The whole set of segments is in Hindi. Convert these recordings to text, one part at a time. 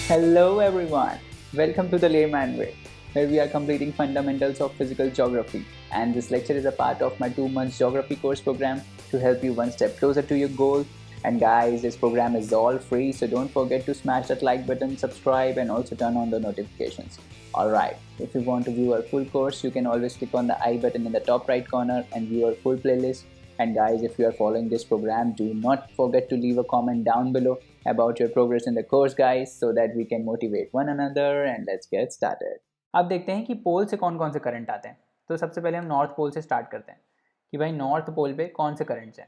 Hello everyone, welcome to the Layman Way, where we are completing fundamentals of physical geography, and this lecture is a part of my 2 months geography course program to help you one step closer to your goal. And guys, this program is all free, so don't forget to smash that like button, subscribe, and also turn on the notifications. Alright, if you want to view our full course, you can always click on the I button in the top right corner and view our full playlist. And guys, if you are following this program, do not forget to leave a comment down below about your progress in the course guys, so that we can motivate one another, and let's get started. अब देखते हैं कि पोल से कौन कौन से करंट आते हैं। तो सबसे पहले हम नॉर्थ पोल से स्टार्ट करते हैं कि भाई नॉर्थ पोल पे कौन से करंट्स हैं।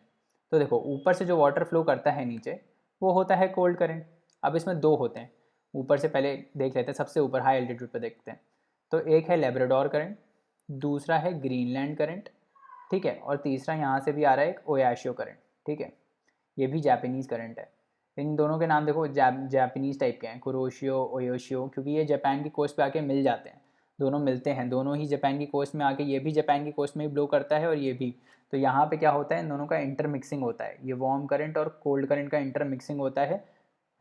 तो देखो, ऊपर से जो वाटर फ्लो करता है नीचे, वो होता है कोल्ड करंट। अब इसमें दो होते हैं। ऊपर से पहले देख लेते हैं, सबसे ऊपर हाई एल्टीट्यूड पे देखते हैं। तो एक है लेब्राडोर करंट, दूसरा है ग्रीनलैंड करंट, ठीक है, और तीसरा यहाँ से भी आ रहा है एक ओयाशियो करंट, ठीक है। ये भी जापानीज़ करंट है। इन दोनों के नाम देखो जापानीज़ टाइप के हैं, कुरोशियो, ओयोशियो, क्योंकि ये जापान की कोस्ट पे आके मिल जाते हैं। दोनों मिलते हैं, दोनों ही जापान की कोस्ट में आके, ये भी जापान की कोस्ट में ही ब्लो करता है और ये भी। तो यहाँ पे क्या होता है, इन दोनों का इंटरमिक्सिंग होता है। ये वार्म करंट और कोल्ड करंट का इंटरमिक्सिंग होता है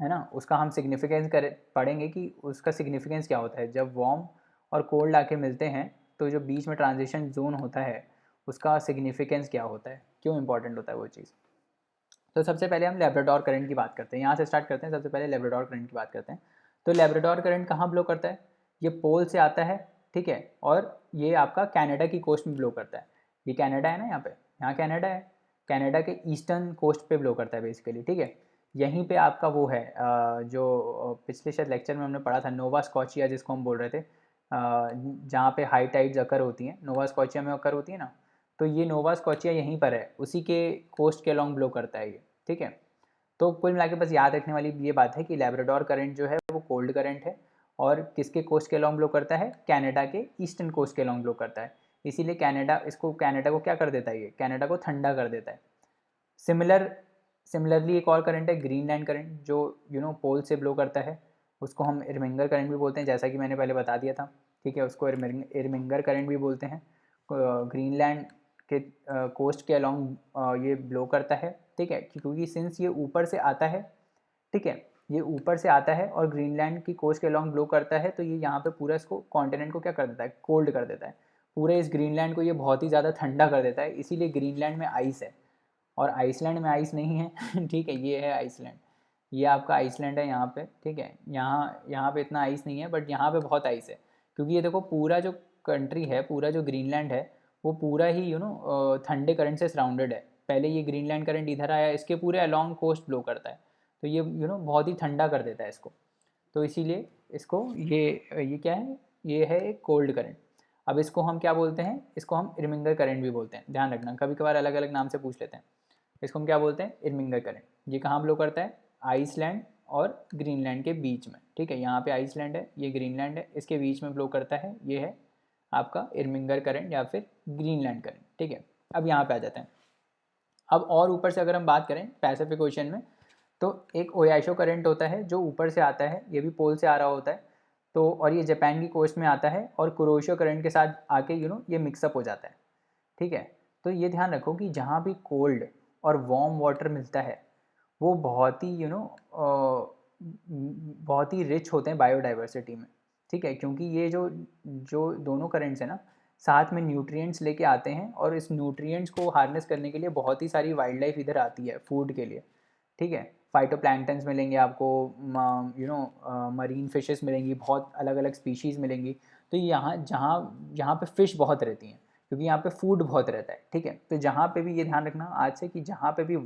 ना। उसका हम सिग्निफिकेंस पढ़ेंगे कि उसका सिग्निफिकेंस क्या होता है। जब वार्म और कोल्ड आके मिलते हैं तो जो बीच में ट्रांजिशन जोन होता है उसका सिग्निफिकेंस क्या होता है, क्यों इंपॉर्टेंट होता है वो चीज़। तो सबसे पहले हम लेब्राडोर करंट की बात करते हैं, यहाँ से स्टार्ट करते हैं। सबसे पहले लेब्राडोर करंट की बात करते हैं। तो लेब्राडोर करंट कहाँ ब्लो करता है, ये पोल से आता है, ठीक है, और ये आपका कनाडा की कोस्ट में ब्लो करता है। ये कनाडा है ना, यहाँ कनाडा है, कनाडा के ईस्टर्न कोस्ट पे ब्लो करता है बेसिकली, ठीक है। यहीं पे आपका वो है जो पिछले शायद लेक्चर में हमने पढ़ा था, नोवा स्कॉचिया जिसको हम बोल रहे थे, जहाँ पे हाई टाइड्स अकर होती हैं, नोवा स्कॉचिया में अकर होती है ना। तो ये नोवा स्कॉचिया यहीं पर है, उसी के कोस्ट के अलॉन्ग ब्लो करता है ये, ठीक है। तो कुल मिला के बस याद रखने वाली ये बात है कि लेब्राडोर करंट जो है वो कोल्ड करंट है, और किसके कोस्ट के अलॉन्ग ब्लो करता है, कनाडा के ईस्टर्न कोस्ट के अलॉन्ग ब्लो करता है। इसीलिए कनाडा को क्या कर देता है, ये कनाडा को ठंडा कर देता है। सिमिलरली एक और करंट है ग्रीनलैंड करंट, जो पोल से ब्लो करता है। उसको हम इरमिंगर करंट भी बोलते हैं, जैसा कि मैंने पहले बता दिया था, ठीक है। उसको इरमिंगर करंट भी बोलते हैं। ग्रीनलैंड के कोस्ट के अलॉन्ग ये ब्लो करता है, ठीक है, क्योंकि सिंस ये ऊपर से आता है, ठीक है, ये ऊपर से आता है और ग्रीनलैंड की कोस्ट के अलॉन्ग ब्लो करता है, तो ये यहाँ पे पूरा इसको कॉन्टिनेंट को क्या कर देता है, कोल्ड कर देता है। पूरे इस ग्रीनलैंड को ये बहुत ही ज़्यादा ठंडा कर देता है। इसीलिए ग्रीनलैंड में आइस है और आइसलैंड में आइस नहीं है ठीक है, ये है आइसलैंड, ये आपका आइसलैंड है यहाँ पे, ठीक है। यहाँ यहाँ पे इतना आइस नहीं है, बट यहाँ पे बहुत आइस है, क्योंकि ये देखो पूरा जो कंट्री है, पूरा जो ग्रीनलैंड है, वो पूरा ही ठंडे करंट से सराउंडेड है। पहले ये ग्रीनलैंड करंट इधर आया, इसके पूरे अलॉन्ग कोस्ट ब्लो करता है, तो ये बहुत ही ठंडा कर देता है इसको। तो इसीलिए इसको ये क्या है, ये है एक कोल्ड करंट। अब इसको हम क्या बोलते हैं, इसको हम इरमिंगर करंट भी बोलते हैं। ध्यान रखना, कभी कभार अलग अलग नाम से पूछ लेते हैं। इसको हम क्या बोलते हैं, इरमिंगर करंट। ये कहाँ ब्लो करता है, आइसलैंड और ग्रीनलैंड के बीच में, ठीक है। यहाँ पे आइसलैंड है, ये ग्रीनलैंड है, इसके बीच में ब्लो करता है, ये है आपका इरमिंगर करंट या फिर ग्रीनलैंड करंट, ठीक है। अब यहाँ पे आ जाते हैं। अब और ऊपर से अगर हम बात करें पैसिफिक ओशन में, तो एक ओयाशियो करंट होता है जो ऊपर से आता है, ये भी पोल से आ रहा होता है। तो और ये जापान की कोस्ट में आता है और कुरोशियो करंट के साथ आके ये मिक्सअप हो जाता है, ठीक है। तो ये ध्यान रखो कि जहाँ भी कोल्ड और वार्म वाटर मिलता है, वो बहुत ही बहुत ही रिच होते हैं बायोडाइवर्सिटी में, ठीक है। क्योंकि ये जो जो दोनों करंट्स हैं ना, साथ में न्यूट्रिएंट्स लेके आते हैं, और इस न्यूट्रिएंट्स को हार्नेस करने के लिए बहुत ही सारी वाइल्ड लाइफ इधर आती है फूड के लिए, ठीक है। फाइटोप्लैंक्टन्स मिलेंगे आपको, मरीन फिशेस मिलेंगी, बहुत अलग अलग स्पीशीज़ मिलेंगी। तो यहाँ जहाँ यहाँ पे फ़िश बहुत रहती हैं, क्योंकि यहाँ पे फूड बहुत रहता है, ठीक है। तो जहाँ पे भी ये ध्यान रखना आज से कि जहाँ पे भी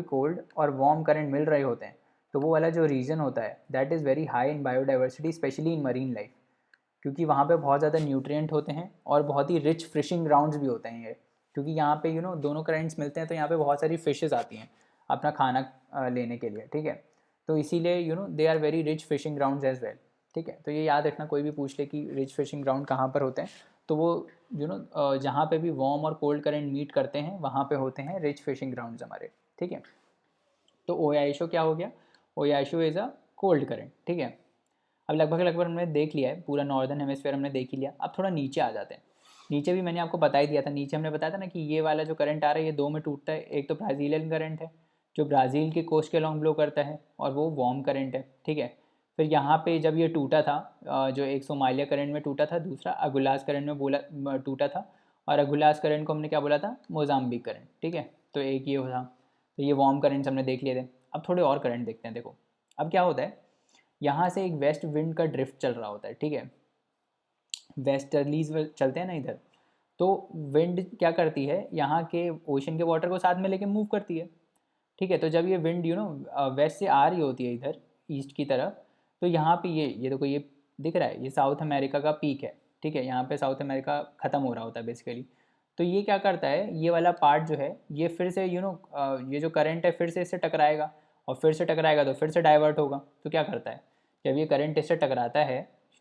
कोल्ड और वार्म करंट मिल रहे होते हैं, तो वो वाला जो रीजन होता है that is very high in biodiversity, specially in marine life, क्योंकि वहाँ पे बहुत ज़्यादा न्यूट्रिएंट होते हैं और बहुत ही रिच फिशिंग ग्राउंड्स भी होते हैं ये। क्योंकि यहाँ पे दोनों करंट्स मिलते हैं, तो यहाँ पे बहुत सारी फिशेज़ आती हैं अपना खाना लेने के लिए, ठीक है। तो इसीलिए they are very rich fishing grounds as well, ठीक है। तो ये याद रखना, कोई भी पूछ ले कि रिच फिशिंग ग्राउंड कहाँ पर होते हैं, तो वो जहाँ पे भी वार्म और कोल्ड करंट मीट करते हैं वहाँ पे होते हैं रिच फिशिंग ग्राउंड्स हमारे, ठीक है। तो ओयाशियो क्या हो गया, Oyashio is a cold current, ठीक है। अब लगभग हमने देख लिया है, पूरा नॉर्दर्न हेमिस्फीयर हमने देख ही लिया। अब थोड़ा नीचे आ जाते हैं। नीचे भी मैंने आपको बता ही दिया था, नीचे हमने बताया था ना कि ये वाला जो करंट आ रहा है ये दो में टूटता है। एक तो ब्राज़ीलियन करंट है जो ब्राज़ील के कोस्ट के अलॉन्ग ब्लो करता है, और वो वार्म करंट है, ठीक है। फिर यहाँ पे जब ये टूटा था, जो एक सोमालिया करंट में टूटा था, दूसरा अगुलास करंट में बोला टूटा था, और अगुलास करंट को हमने क्या बोला था, मोजाम्बिक करंट, ठीक है। तो एक ये था, तो ये वार्म करंट्स हमने देख लिए थे। अब थोड़े और करंट देखते हैं। देखो अब क्या होता है, यहाँ से एक वेस्ट विंड का ड्रिफ्ट चल रहा होता है, ठीक है, वेस्टर्लीज चलते हैं ना इधर, तो विंड क्या करती है, यहाँ के ओशन के वाटर को साथ में लेके मूव करती है, ठीक है। तो जब ये विंड वेस्ट से आ रही होती है इधर ईस्ट की तरफ, तो यहाँ पे ये देखो, ये दिख रहा है, ये साउथ अमेरिका का पीक है, ठीक है, यहाँ पे साउथ अमेरिका ख़त्म हो रहा होता है बेसिकली। तो ये क्या करता है, ये वाला पार्ट जो है, ये फिर से ये जो करंट है फिर से इससे टकराएगा, और फिर से टकराएगा तो फिर से डाइवर्ट होगा। तो क्या करता है, जब ये करंट इससे टकराता है,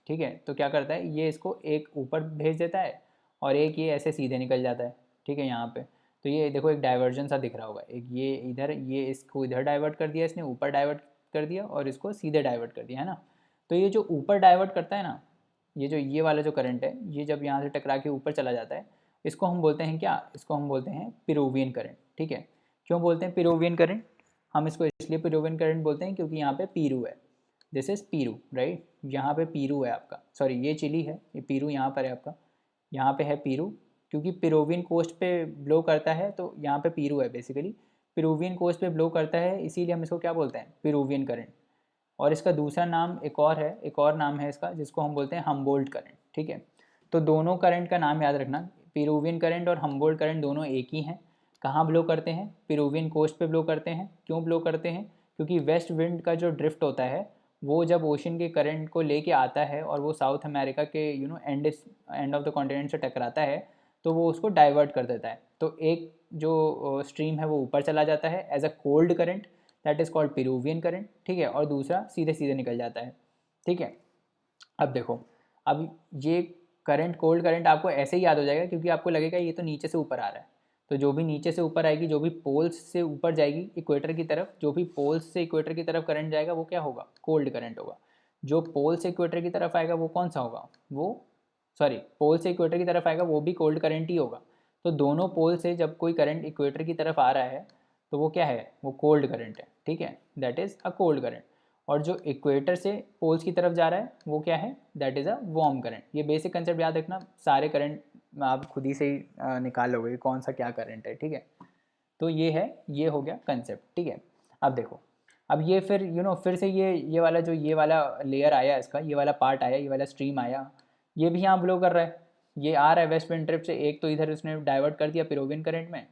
ठीक है, तो क्या करता है, ये इसको एक ऊपर भेज देता है, और एक ये ऐसे सीधे निकल जाता है, ठीक है, यहाँ पे। तो ये देखो एक डाइवर्जन सा दिख रहा होगा, एक ये इधर, ये इसको इधर डाइवर्ट कर दिया इसने, ऊपर डाइवर्ट कर दिया, और इसको सीधे डाइवर्ट कर दिया, है ना। तो ये जो ऊपर डाइवर्ट करता है ना, ये वाला जो करंट है, ये जब यहाँ से टकरा के ऊपर चला जाता है, इसको हम बोलते हैं क्या, इसको हम बोलते हैं पिरोवियन करंट, ठीक है। क्यों बोलते हैं पिरोवियन करंट, हम इसको इसलिए पिरोवियन करंट बोलते हैं क्योंकि यहाँ पे पीरू है, दिस इज़ पीरू, राइट। यहाँ पे पीरू है आपका, सॉरी ये चिली है, ये पीरू यहाँ पर है आपका, यहाँ पे है पीरू, क्योंकि पेरुवियन कोस्ट पे ब्लो करता है, तो यहाँ पे पीरू है बेसिकली, पेरुवियन कोस्ट पे ब्लो करता है, इसीलिए हम इसको क्या बोलते हैं, पेरुवियन करंट। और इसका दूसरा नाम एक और है, एक और नाम है इसका, जिसको हम बोलते हैं हम्बोल्ट करंट, ठीक है। तो दोनों करंट का नाम याद रखना, पेरुवियन करंट और हम्बोल्ट करंट दोनों एक ही हैं। कहाँ ब्लो करते हैं, पेरुवियन कोस्ट पे ब्लो करते हैं। क्यों ब्लो करते हैं, क्योंकि वेस्ट विंड का जो ड्रिफ्ट होता है, वो जब ओशन के करंट को लेके आता है और वो साउथ अमेरिका के एंड ऑफ द कॉन्टिनेंट से टकराता है, तो वो उसको डाइवर्ट कर देता है। तो एक जो स्ट्रीम है वो ऊपर चला जाता है as a cold current, that is called Peruvian current, ठीक है, और दूसरा सीधे सीधे निकल जाता है, ठीक है। अब देखो, अब ये करंट, कोल्ड करंट आपको ऐसे ही याद हो जाएगा, क्योंकि आपको लगेगा ये तो नीचे से ऊपर आ रहा है। तो जो भी नीचे से ऊपर आएगी, जो भी पोल्स से ऊपर जाएगी इक्वेटर की तरफ, जो भी पोल्स से इक्वेटर की तरफ करंट जाएगा वो क्या होगा, कोल्ड करंट होगा। जो पोल से इक्वेटर की तरफ आएगा वो कौन सा होगा, वो सॉरी पोल से इक्वेटर की तरफ आएगा वो भी कोल्ड करंट ही होगा। तो दोनों पोल से जब कोई करंट इक्वेटर की तरफ आ रहा है, तो वो क्या है, वो कोल्ड करंट है, ठीक है, that is a cold current. और जो इक्वेटर से पोल्स की तरफ जा रहा है वो क्या है, that is a warm current. ये बेसिक कंसेप्ट याद रखना, सारे करंट आप खुद ही से ही निकाल लोगे कौन सा क्या करंट है, ठीक है। तो ये है, ये हो गया कंसेप्ट, ठीक है। अब देखो, अब ये फिर फिर से ये वाला जो ये वाला लेयर आया इसका, ये वाला पार्ट आया, ये वाला स्ट्रीम आया, ये भी यहाँ ब्लो कर रहा है, ये आ रहा है वेस्ट विंड ड्रिफ्ट से, एक तो इधर उसने डाइवर्ट कर दिया पेरुवियन करंट में,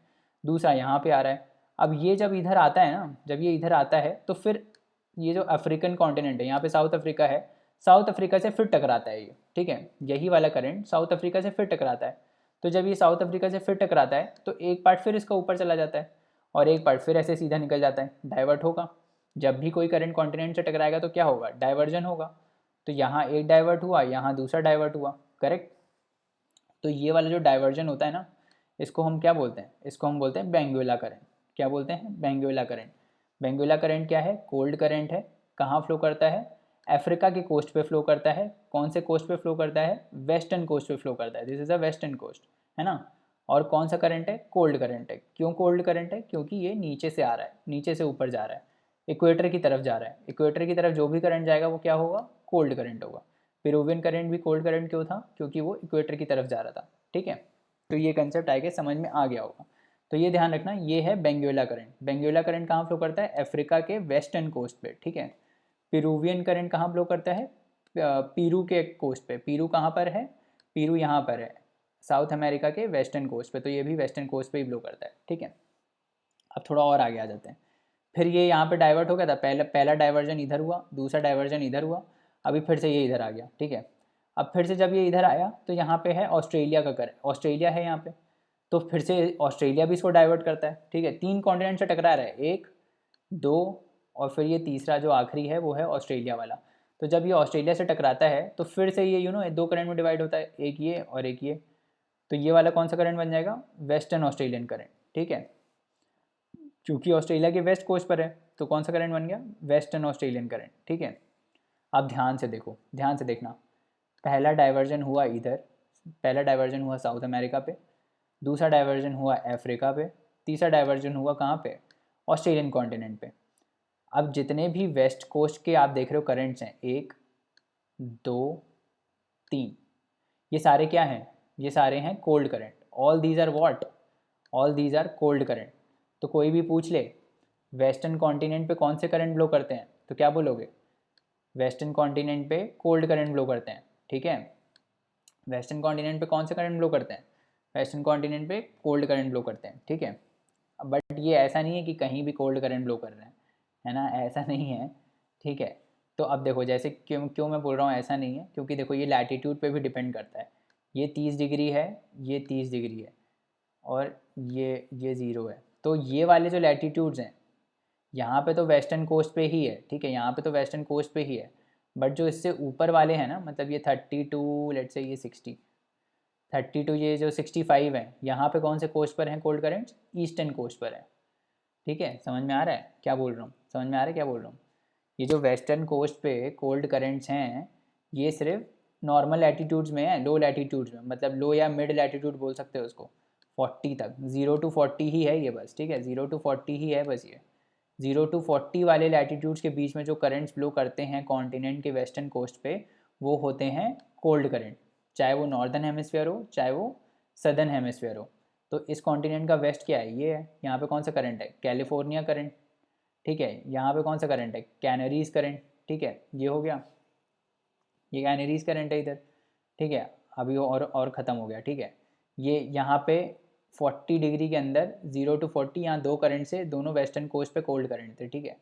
दूसरा यहाँ पे आ रहा है। अब ये जब इधर आता है ना, जब ये इधर आता है, तो फिर ये जो अफ्रीकन कॉन्टिनेंट है, यहाँ पे साउथ अफ्रीका है, साउथ अफ्रीका से फिर टकराता है ये, ठीक है, यही वाला करंट साउथ अफ्रीका से फिर टकराता है। तो जब ये साउथ अफ्रीका से फिर टकराता है, तो एक पार्ट फिर इसका ऊपर चला जाता है, और एक पार्ट फिर ऐसे सीधा निकल जाता है, डाइवर्ट होगा। जब भी कोई करंट कॉन्टिनेंट से टकराएगा तो क्या होगा, डाइवर्जन होगा। तो यहाँ एक डाइवर्ट हुआ, यहाँ दूसरा डाइवर्ट हुआ, करेक्ट। तो ये वाला जो डाइवर्जन होता है ना, इसको हम क्या बोलते हैं, इसको हम बोलते हैं बेंगुएला करंट। क्या बोलते हैं, बेंगुएला करंट। बेंगुएला करंट क्या है, कोल्ड करंट है। कहाँ फ्लो करता है, अफ्रीका के कोस्ट पे फ्लो करता है। कौन से कोस्ट पे फ्लो करता है, वेस्टर्न कोस्ट पे फ्लो करता है, this is a western coast, है ना। और कौन सा करंट है, कोल्ड करंट है। क्यों कोल्ड करंट है, क्योंकि ये नीचे से आ रहा है, नीचे से ऊपर जा रहा है, इक्वेटर की तरफ जा रहा है। इक्वेटर की तरफ जो भी करंट जाएगा वो क्या होगा, कोल्ड करंट होगा। पेरुवियन करंट भी कोल्ड करंट क्यों था, क्योंकि वो इक्वेटर की तरफ जा रहा था, ठीक है। तो ये कंसेप्ट आगे समझ में आ गया होगा। तो ये ध्यान रखना, ये है बेंगुएला करंट। बेंगुएला करंट कहाँ फ्लो करता है, अफ्रीका के वेस्टर्न कोस्ट पे, ठीक है। पेरुवियन करंट कहाँ फ्लो करता है, पीरू के कोस्ट पे। पीरू कहाँ पर है, पीरू यहाँ पर है, साउथ अमेरिका के वेस्टर्न कोस्ट पे। तो ये भी वेस्टर्न कोस्ट पे ही ब्लो करता है, ठीक है। अब थोड़ा और आगे आ जाते हैं। फिर ये यहाँ पे डाइवर्ट हो गया था, पहला डाइवर्जन इधर हुआ, दूसरा डाइवर्जन इधर हुआ, अभी फिर से ये इधर आ गया, ठीक है। अब फिर से जब ये इधर आया, तो यहाँ पे है ऑस्ट्रेलिया का कर, ऑस्ट्रेलिया है यहाँ पे, तो फिर से ऑस्ट्रेलिया भी इसको डाइवर्ट करता है, ठीक है। तीन कॉन्टिनेंट से टकरा रहा है, एक, दो, और फिर ये तीसरा जो आखिरी है वो है ऑस्ट्रेलिया वाला। तो जब ये ऑस्ट्रेलिया से टकराता है, तो फिर से ये दो करंट में डिवाइड होता है, एक ये और एक ये। तो ये वाला कौन सा करंट बन जाएगा, वेस्टर्न ऑस्ट्रेलियन करंट, ठीक है। क्योंकि ऑस्ट्रेलिया के वेस्ट कोस्ट पर है, तो कौन सा करंट बन गया, वेस्टर्न ऑस्ट्रेलियन करंट, ठीक है। अब ध्यान से देखो, ध्यान से देखना, पहला डाइवर्जन हुआ इधर, पहला डाइवर्जन हुआ साउथ अमेरिका पे, दूसरा डाइवर्जन हुआ अफ्रीका पे, तीसरा डाइवर्जन हुआ कहाँ पे, ऑस्ट्रेलियन कॉन्टिनेंट पे। अब जितने भी वेस्ट कोस्ट के आप देख रहे हो करंट्स हैं, 1 2 3, ये सारे क्या हैं? ये सारे हैं cold current. All these are what? All these are cold current. तो कोई भी पूछ ले वेस्टर्न कॉन्टिनेंट पे कौन से करंट ब्लो करते हैं, तो क्या बोलोगे? वेस्टर्न कॉन्टिनेंट पे कोल्ड करंट ब्लो करते हैं, ठीक है। वेस्टर्न कॉन्टिनेंट पे कौन से करंट ब्लो करते हैं? वेस्टर्न कॉन्टिनेंट पे कोल्ड करंट ब्लो करते हैं, ठीक है। बट ये ऐसा नहीं है कि कहीं भी कोल्ड करंट ब्लो कर रहे हैं, है ना, ऐसा नहीं है, ठीक है। तो अब देखो जैसे क्यों क्यों मैं बोल रहा हूँ ऐसा नहीं है, क्योंकि देखो ये लैटीट्यूड पे भी डिपेंड करता है। ये 30 डिग्री है, ये 30 डिग्री है, और ये 0 है। तो ये वाले जो लैटीट्यूड्स हैं, यहाँ पे तो वेस्टर्न कोस्ट पे ही है, ठीक है, यहाँ पे तो वेस्टर्न कोस्ट पे ही है। बट जो इससे ऊपर वाले हैं ना, मतलब ये 32, लेट्स से ये 60, 32, ये जो 65 है, यहाँ पे कौन से कोस्ट पर हैं कोल्ड करेंट्स? ईस्टर्न कोस्ट पर है, ठीक है। समझ में आ रहा है क्या बोल रहा हूँ? समझ में आ रहा है क्या बोल रहा हूँ? ये जो वेस्टर्न कोस्ट पे कोल्ड करेंट्स हैं, ये सिर्फ नॉर्मल लैटीट्यूड्स में है, लो लैटीट्यूड्स में, मतलब लो या मिड लैटीट्यूड बोल सकते हो उसको, 40 तक, 0 to 40 ही है ये बस, ठीक है, 0 to 40 ही है बस ये। 0 to 40 वाले लैटीट्यूड्स के बीच में जो करंट्स फ्लो करते हैं कॉन्टिनेंट के वेस्टर्न कोस्ट पे, वो होते हैं कोल्ड करंट, चाहे वो नॉर्दर्न हेमिस्फीयर हो चाहे वो सदर्न हेमिस्फीयर हो। तो इस कॉन्टिनेंट का वेस्ट क्या है? ये है। यहाँ पे कौन सा करंट है? कैलिफोर्निया करंट, ठीक है। यहाँ पे कौन सा करंट है? कैनरीज करंट, ठीक है, ये हो गया, ये कैनरीज करंट है इधर, ठीक है। अभी और ख़त्म हो गया, ठीक है। ये यहाँ पे 40 डिग्री के अंदर 0 to 40, यहाँ दो करंट से दोनों वेस्टर्न कोस्ट पे कोल्ड करंट थे, ठीक है।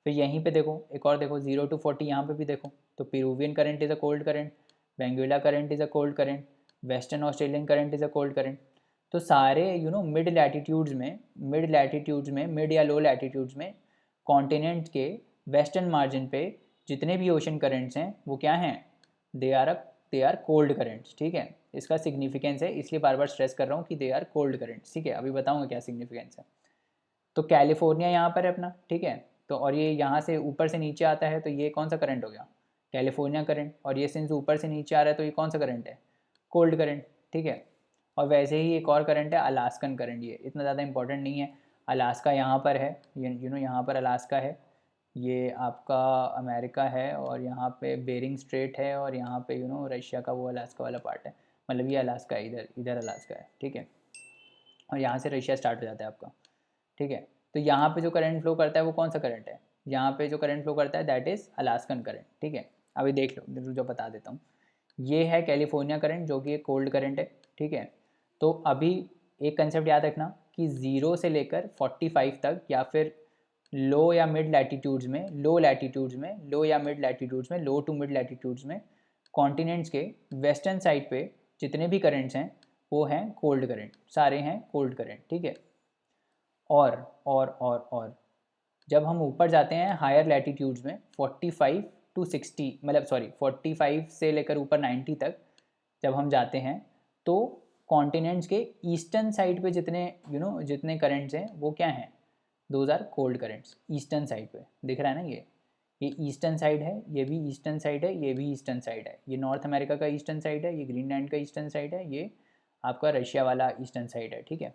फिर यहीं पे देखो एक और देखो 0 to 40, यहाँ पे भी देखो, तो Peruvian current is a cold current, Benguela current is a cold current, western Australian current is a cold current. तो सारे मिड लैटीट्यूड्स में, मिड या लो लैटीट्यूड्स में कॉन्टिनेंट के वेस्टर्न मार्जिन पे जितने भी ओशन करंट्स हैं वो क्या हैं? दे आर कोल्ड करेंट्स, ठीक है। इसका सिग्निफिकेंस है, इसलिए बार बार स्ट्रेस कर रहा हूँ कि दे आर कोल्ड करेंट्स, ठीक है। अभी बताऊँगा क्या सिग्निफिकेंस है। तो कैलिफोर्निया यहाँ पर है अपना, ठीक है। तो और ये यहाँ से ऊपर से नीचे आता है, तो ये कौन सा करंट हो गया? California current. और ये सिंस ऊपर से नीचे आ रहा है, तो ये कौन सा करंट है? कोल्ड करंट, ठीक है। और वैसे ही एक और करंट है अलास्कन करंट, ये इतना ज़्यादा इंपॉर्टेंट नहीं है। अलास्का यहाँ पर है, यहाँ पर अलास्का है, ये आपका अमेरिका है, और यहाँ पे बेरिंग स्ट्रेट है, और यहाँ पे रशिया का वो अलास्का वाला पार्ट है, मतलब ये अलास्का है, इधर इधर अलास्का है, ठीक है। और यहाँ से रशिया स्टार्ट हो जाता है आपका, ठीक है। तो यहाँ पे जो करंट फ्लो करता है वो कौन सा करंट है? यहाँ पे जो करंट फ्लो करता है दैट इज़ अलास्कन करंट, ठीक है। अभी देख लो जो बता देता हूँ। ये है कैलिफोर्निया करंट, जो कि एक कोल्ड करंट है, ठीक है। तो अभी एक कंसेप्ट याद रखना कि 0 से लेकर 45 तक, या फिर लो या मिड लैटीट्यूड्स में, लो टू मिड लैटीट्यूड्स में कॉन्टिनेंट्स के वेस्टर्न साइड पे जितने भी करंट्स हैं वो हैं कोल्ड करंट, सारे हैं कोल्ड करंट, ठीक है। और जब हम ऊपर जाते हैं हायर लैटीट्यूड्स में 45 to 60, मतलब सॉरी 45 से लेकर ऊपर 90 तक जब हम जाते हैं, तो कॉन्टिनेंट्स के ईस्टर्न साइड पे जितने जितने करंट्स हैं वो क्या हैं? Those are cold currents. Eastern side पे दिख रहा है ना, ये ईस्टर्न साइड है, ये भी ईस्टर्न साइड है, ये भी ईस्टर्न साइड है, ये नॉर्थ अमेरिका का ईस्टर्न साइड है, ये ग्रीनलैंड का ईस्टर्न साइड है, ये आपका रशिया वाला ईस्टर्न साइड है, ठीक है,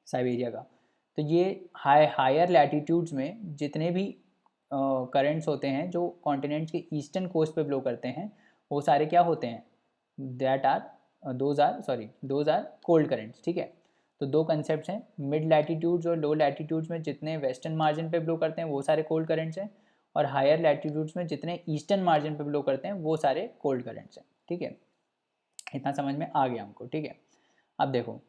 साइबेरिया का। तो ये हायर लैटीट्यूड्स में जितने भी करंट्स होते हैं जो कॉन्टिनेंट्स के ईस्टर्न कोस्ट पे ब्लो करते हैं, वो सारे क्या होते हैं? दोज आर कोल्ड करंट्स, ठीक है। तो दो कंसेप्ट हैं, मिड लैटीट्यूड्स और लो लैटीट्यूड्स में जितने वेस्टर्न मार्जिन पे ब्लो करते हैं वो सारे कोल्ड करंट्स हैं, और हायर लैटीट्यूड्स में जितने ईस्टर्न मार्जिन पे ब्लो करते हैं वो सारे कोल्ड करंट्स हैं, ठीक है। इतना समझ में आ गया हमको, ठीक है। अब देखो,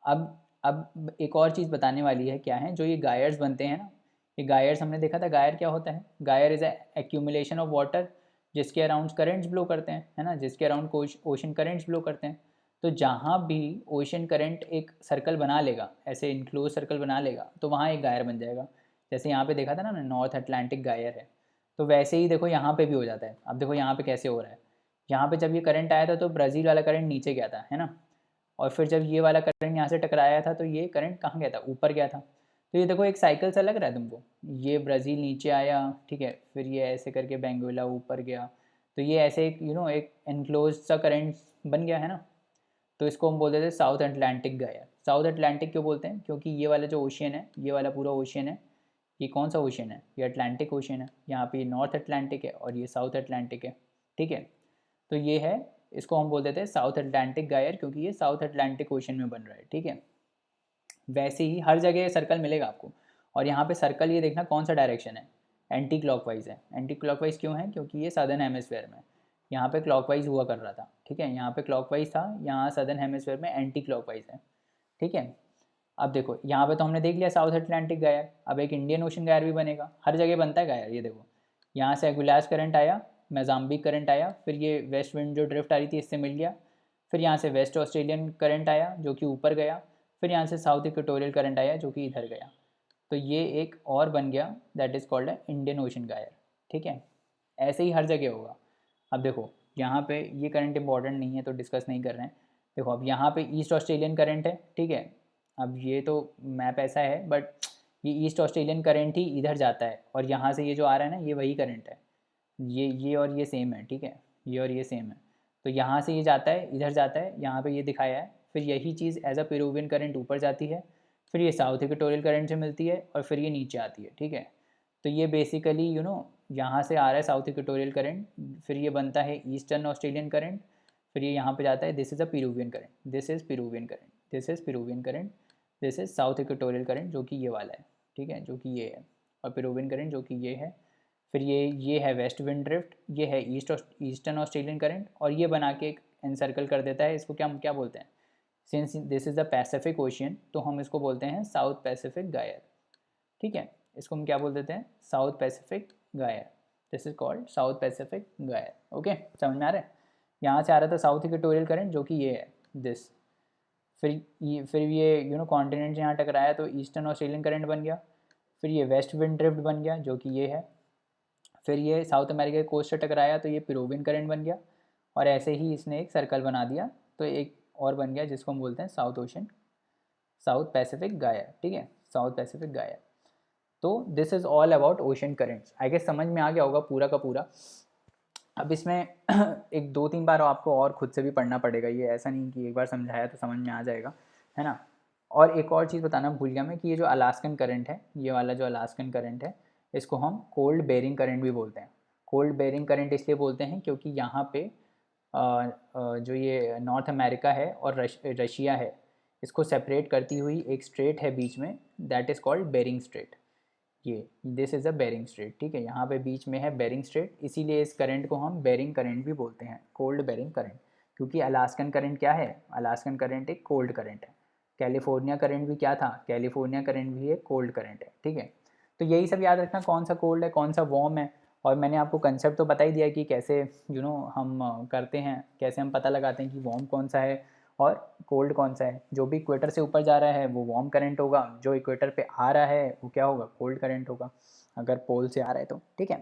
अब एक और चीज़ बताने वाली है, क्या है, जो ये गायर्स बनते हैं ना, ये गायर्स हमने देखा था, गायर क्या होता है? गायर इज़ एक्यूमुलेशन ऑफ वाटर जिसके अराउंड करंट्स ब्लो करते हैं, है ना, जिसके अराउंड ओशन करंट्स ब्लो करते हैं। तो जहाँ भी ओशन करंट एक सर्कल बना लेगा, ऐसे इनक्लोज सर्कल बना लेगा, तो वहाँ एक गायर बन जाएगा। जैसे यहाँ पे देखा था ना, नॉर्थ अटलांटिक गायर है, तो वैसे ही देखो यहाँ पे भी हो जाता है। अब देखो यहाँ पे कैसे हो रहा है, यहाँ पे जब ये करंट आया था तो ब्राज़ील वाला करंट नीचे गया था, है ना, और फिर जब ये वाला करंट यहाँ से टकराया था तो ये करंट कहाँ गया था? ऊपर गया था। तो ये देखो एक साइकिल सा लग रहा है तुमको, ये ब्राज़ील नीचे आया, ठीक है, फिर ये ऐसे करके बेंगुएला ऊपर गया, तो ये ऐसे एक एक एनक्लोज सा करंट बन गया, है ना। तो इसको हम बोलते थे साउथ अटलांटिक गायर। साउथ अटलांटिक क्यों बोलते हैं? क्योंकि ये वाला जो ओशियन है, ये वाला पूरा ओशियन है, ये कौन सा ओशन है, ये अटलांटिक ओशन है, यहाँ पे नॉर्थ अटलांटिक है और ये साउथ अटलांटिक है, ठीक है। तो ये है, इसको हम बोल देते हैं साउथ अटलांटिक गायर, क्योंकि ये साउथ अटलांटिक ओशन में बन रहा है, ठीक है। वैसे ही हर जगह सर्कल मिलेगा आपको, और यहाँ पे सर्कल ये देखना कौन सा डायरेक्शन है, एंटी क्लॉकवाइज है। एंटी क्लॉकवाइज क्यों है, क्योंकि ये सदर्न हेमिस्फेयर में, यहाँ पे क्लॉकवाइज हुआ कर रहा था, ठीक है, यहाँ पे क्लॉकवाइज था, यहाँ सदर्न हेमिस्फेयर में एंटी क्लॉकवाइज है, ठीक है। अब देखो यहाँ पे तो हमने देख लिया साउथ अटलांटिक गायर, अब एक इंडियन ओशन गायर भी बनेगा, हर जगह बनता है गायर। ये देखो यहाँ से एगुलास करंट आया, मोजाम्बिक करंट आया, फिर ये वेस्ट विंड जो ड्रिफ्ट आ रही थी इससे मिल गया, फिर यहाँ से वेस्ट ऑस्ट्रेलियन करंट आया जो कि ऊपर गया, फिर यहाँ से साउथ इक्वेटोरियल करंट आया जो कि इधर गया, तो ये एक और बन गया, दैट इज़ कॉल्ड है इंडियन ओशन गायर, ठीक है। ऐसे ही हर जगह होगा। अब देखो यहाँ पे ये करंट इंपॉर्टेंट नहीं है तो डिस्कस नहीं कर रहे हैं। देखो अब यहाँ पे ईस्ट ऑस्ट्रेलियन करंट है, ठीक है। अब ये तो मैप ऐसा है, बट ये ईस्ट ऑस्ट्रेलियन करंट ही इधर जाता है, और यहाँ से ये जो आ रहा है ना, ये वही करंट है, ये और ये सेम है, ठीक है, ये और ये सेम है। तो यहाँ से ये जाता है, इधर जाता है, यहाँ पे ये दिखाया है, फिर यही चीज़ एज अ पेरुवियन करंट ऊपर जाती है, फिर ये साउथ इक्वेटोरियल करंट से मिलती है, और फिर ये नीचे आती है, ठीक है। तो ये बेसिकली यहाँ से आ रहा है साउथ इक्वेटोरियल करंट, फिर ये बनता है ईस्टर्न ऑस्ट्रेलियन करंट, फिर ये यहाँ पे जाता है, this is a Peruvian current, this is Peruvian current, this is Peruvian current, this is south equatorial current जो कि ये वाला है, ठीक है, जो कि ये है, और पेरुवियन करंट जो कि ये है, फिर ये है वेस्ट विंड ड्रिफ्ट, ये है ईस्टर्न ऑस्ट्रेलियन करंट, और ये बना के एक एनसर्कल कर देता है। इसको क्या क्या बोलते हैं, since this is the Pacific ocean तो हम इसको बोलते हैं साउथ पैसिफिक गायर, ठीक है। इसको हम क्या बोल देते हैं, साउथ पैसिफिक गायर, this is called south Pacific गायर, ओके, समझ में आ रहा है। यहाँ से आ रहा था साउथ इक्वेटोरियल करंट जो कि ये है दिस, फिर ये कॉन्टिनेंट यहाँ टकराया तो ईस्टर्न ऑस्ट्रेलियन करंट बन गया, फिर ये वेस्ट विंड ड्रिफ्ट बन गया जो कि ये है, फिर ये साउथ अमेरिका के कोस्ट से टकराया तो ये पेरुवियन करंट बन गया, और ऐसे ही इसने एक सर्कल बना दिया तो एक और बन गया जिसको हम बोलते हैं साउथ पैसिफिक गायर, ठीक है, साउथ पैसिफिक गायर। तो this is all about ocean currents. I guess समझ में आ गया होगा पूरा का पूरा। अब इसमें एक 2-3 बार आपको और खुद से भी पढ़ना पड़ेगा, ये ऐसा नहीं कि एक बार समझाया तो समझ में आ जाएगा, है ना। और एक और चीज़ बताना भूल गया मैं कि ये जो अलास्कन करंट है, ये वाला जो अलास्कन करंट है, इसको हम कोल्ड बेरिंग करंट भी बोलते हैं। कोल्ड बेरिंग करंट इसलिए बोलते हैं क्योंकि यहाँ पे जो ये नॉर्थ अमेरिका है और रशिया है, इसको सेपरेट करती हुई एक स्ट्रेट है बीच में, that is called Bering strait. ये this is a Bering strait, ठीक है, यहाँ पे बीच में है बेरिंग स्ट्रेट, इसीलिए इस करंट को हम बेरिंग करंट भी बोलते हैं, कोल्ड बेरिंग करंट। क्योंकि अलास्कन करंट क्या है, अलास्कन करंट एक कोल्ड करंट है। कैलिफोर्निया करंट भी क्या था, कैलिफोर्निया करंट भी एक कोल्ड करंट है, ठीक है। तो यही सब याद रखना, कौन सा कोल्ड है कौन सा वार्म है। और मैंने आपको कंसेप्ट तो बता ही दिया कि कैसे हम करते हैं, कैसे हम पता लगाते हैं कि वार्म कौन सा है और कोल्ड कौन सा है। जो भी इक्वेटर से ऊपर जा रहा है वो वार्म करंट होगा, जो इक्वेटर पे आ रहा है वो क्या होगा, कोल्ड करंट होगा, अगर पोल से आ रहा है तो, ठीक है।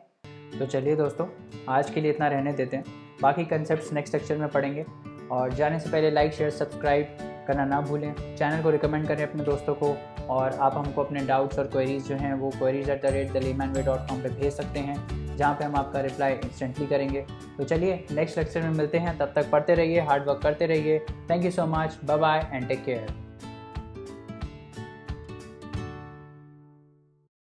तो चलिए दोस्तों, आज के लिए इतना रहने देते हैं, बाकी कंसेप्ट्स नेक्स्ट लेक्चर में पढ़ेंगे। और जाने से पहले लाइक शेयर सब्सक्राइब करना ना भूलें, चैनल को रिकमेंड करें अपने दोस्तों को, और आप हमको अपने डाउट्स और क्वेरीज़ जो हैं वो queries@thelaymanway.com पे भेज सकते हैं, जहाँ पे हम आपका रिप्लाई इंस्टेंटली करेंगे। तो चलिए नेक्स्ट लेक्चर में मिलते हैं, तब तक पढ़ते रहिए, हार्ड वर्क करते रहिए। Thank you so much, bye bye and take care.